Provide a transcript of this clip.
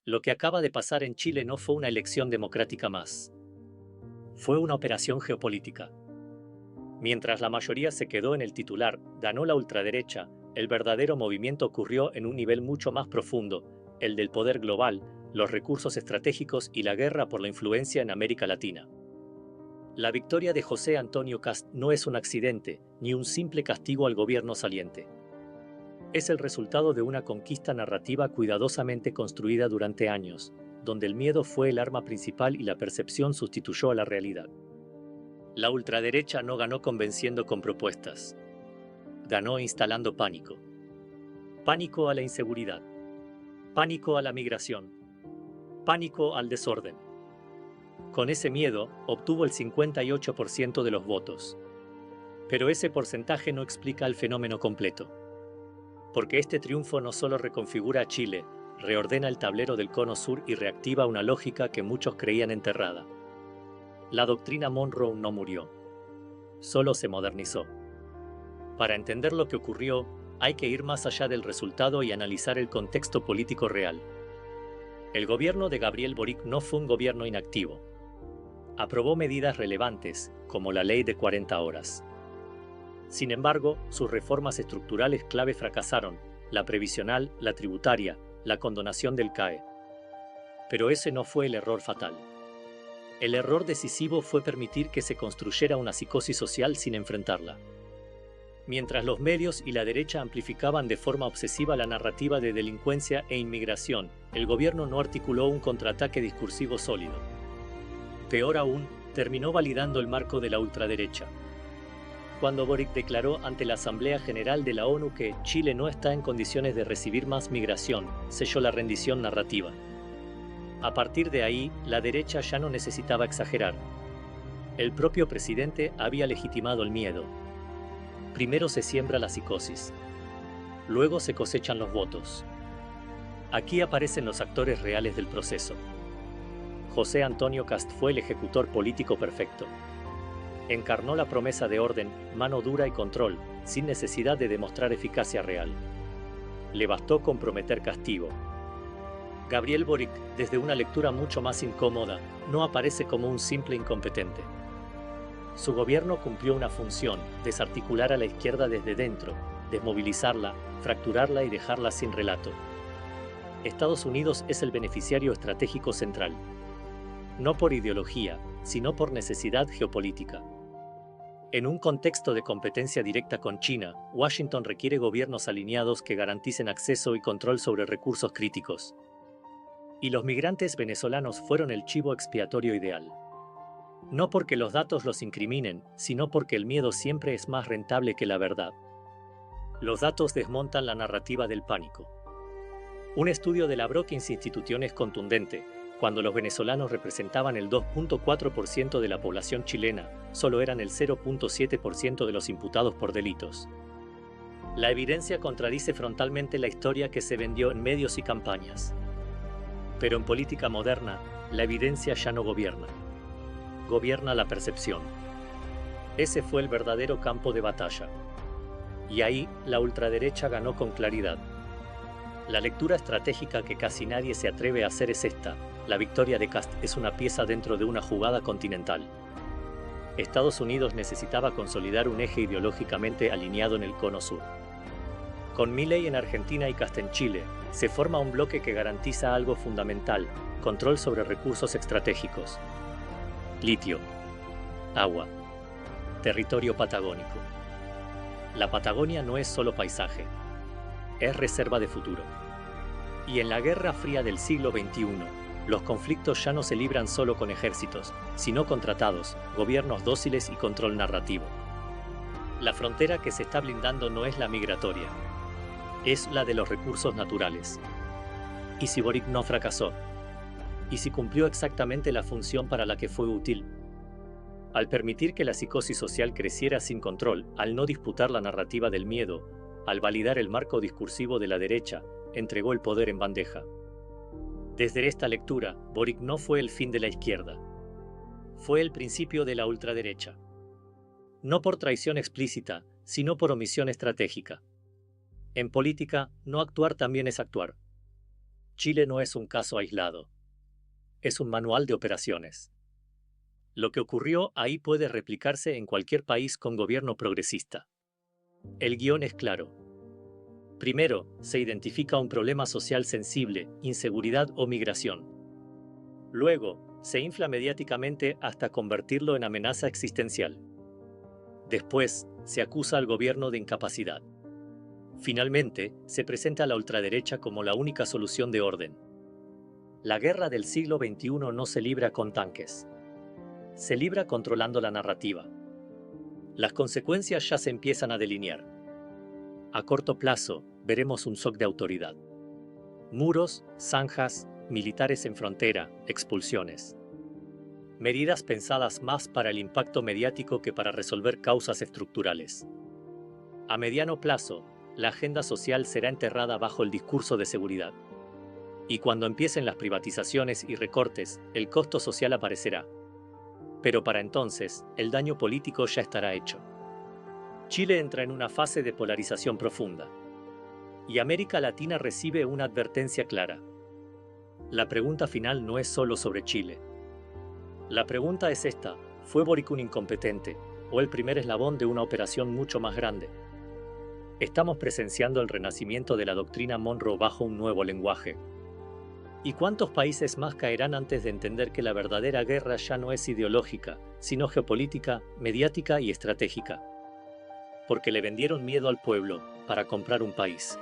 Lo que acaba de pasar en Chile no fue una elección democrática más. Fue una operación geopolítica. Mientras la mayoría se quedó en el titular, ganó la ultraderecha, el verdadero movimiento ocurrió en un nivel mucho más profundo, el del poder global, los recursos estratégicos y la guerra por la influencia en América Latina. La victoria de José Antonio Kast no es un accidente, ni un simple castigo al gobierno saliente. Es el resultado de una conquista narrativa cuidadosamente construida durante años, donde el miedo fue el arma principal y la percepción sustituyó a la realidad. La ultraderecha no ganó convenciendo con propuestas. Ganó instalando pánico. Pánico a la inseguridad. Pánico a la migración. Pánico al desorden. Con ese miedo, obtuvo el 58% de los votos. Pero ese porcentaje no explica el fenómeno completo. Porque este triunfo no solo reconfigura a Chile, reordena el tablero del Cono Sur y reactiva una lógica que muchos creían enterrada. La doctrina Monroe no murió. Solo se modernizó. Para entender lo que ocurrió, hay que ir más allá del resultado y analizar el contexto político real. El gobierno de Gabriel Boric no fue un gobierno inactivo. Aprobó medidas relevantes, como la ley de 40 horas. Sin embargo, sus reformas estructurales clave fracasaron, la previsional, la tributaria, la condonación del CAE. Pero ese no fue el error fatal. El error decisivo fue permitir que se construyera una psicosis social sin enfrentarla. Mientras los medios y la derecha amplificaban de forma obsesiva la narrativa de delincuencia e inmigración, el gobierno no articuló un contraataque discursivo sólido. Peor aún, terminó validando el marco de la ultraderecha. Cuando Boric declaró ante la Asamblea General de la ONU que Chile no está en condiciones de recibir más migración, selló la rendición narrativa. A partir de ahí, la derecha ya no necesitaba exagerar. El propio presidente había legitimado el miedo. Primero se siembra la psicosis. Luego se cosechan los votos. Aquí aparecen los actores reales del proceso. José Antonio Kast fue el ejecutor político perfecto. Encarnó la promesa de orden, mano dura y control, sin necesidad de demostrar eficacia real. Le bastó con prometer castigo. Gabriel Boric, desde una lectura mucho más incómoda, no aparece como un simple incompetente. Su gobierno cumplió una función, desarticular a la izquierda desde dentro, desmovilizarla, fracturarla y dejarla sin relato. Estados Unidos es el beneficiario estratégico central. No por ideología, sino por necesidad geopolítica. En un contexto de competencia directa con China, Washington requiere gobiernos alineados que garanticen acceso y control sobre recursos críticos. Y los migrantes venezolanos fueron el chivo expiatorio ideal. No porque los datos los incriminen, sino porque el miedo siempre es más rentable que la verdad. Los datos desmontan la narrativa del pánico. Un estudio de la Brookings Institution es contundente. Cuando los venezolanos representaban el 2.4% de la población chilena, solo eran el 0.7% de los imputados por delitos. La evidencia contradice frontalmente la historia que se vendió en medios y campañas. Pero en política moderna, la evidencia ya no gobierna. Gobierna la percepción. Ese fue el verdadero campo de batalla. Y ahí, la ultraderecha ganó con claridad. La lectura estratégica que casi nadie se atreve a hacer es esta: la victoria de Kast es una pieza dentro de una jugada continental. Estados Unidos necesitaba consolidar un eje ideológicamente alineado en el Cono Sur. Con Milei en Argentina y Kast en Chile, se forma un bloque que garantiza algo fundamental: control sobre recursos estratégicos. Litio, agua, territorio patagónico. La Patagonia no es solo paisaje, es reserva de futuro. Y en la Guerra Fría del siglo XXI, los conflictos ya no se libran solo con ejércitos, sino con tratados, gobiernos dóciles y control narrativo. La frontera que se está blindando no es la migratoria, es la de los recursos naturales. ¿Y si Boric no fracasó? ¿Y si cumplió exactamente la función para la que fue útil? Al permitir que la psicosis social creciera sin control, al no disputar la narrativa del miedo, al validar el marco discursivo de la derecha, entregó el poder en bandeja. Desde esta lectura, Boric no fue el fin de la izquierda. Fue el principio de la ultraderecha. No por traición explícita, sino por omisión estratégica. En política, no actuar también es actuar. Chile no es un caso aislado, es un manual de operaciones. Lo que ocurrió ahí puede replicarse en cualquier país con gobierno progresista. El guión es claro. Primero, se identifica un problema social sensible, inseguridad o migración. Luego, se infla mediáticamente hasta convertirlo en amenaza existencial. Después, se acusa al gobierno de incapacidad. Finalmente, se presenta a la ultraderecha como la única solución de orden. La guerra del siglo XXI no se libra con tanques. Se libra controlando la narrativa. Las consecuencias ya se empiezan a delinear. A corto plazo, veremos un shock de autoridad. Muros, zanjas, militares en frontera, expulsiones. Medidas pensadas más para el impacto mediático que para resolver causas estructurales. A mediano plazo, la agenda social será enterrada bajo el discurso de seguridad. Y cuando empiecen las privatizaciones y recortes, el costo social aparecerá. Pero para entonces, el daño político ya estará hecho. Chile entra en una fase de polarización profunda. Y América Latina recibe una advertencia clara. La pregunta final no es solo sobre Chile. La pregunta es esta: ¿fue Boric un incompetente o el primer eslabón de una operación mucho más grande? Estamos presenciando el renacimiento de la doctrina Monroe bajo un nuevo lenguaje. ¿Y cuántos países más caerán antes de entender que la verdadera guerra ya no es ideológica, sino geopolítica, mediática y estratégica? Porque le vendieron miedo al pueblo para comprar un país.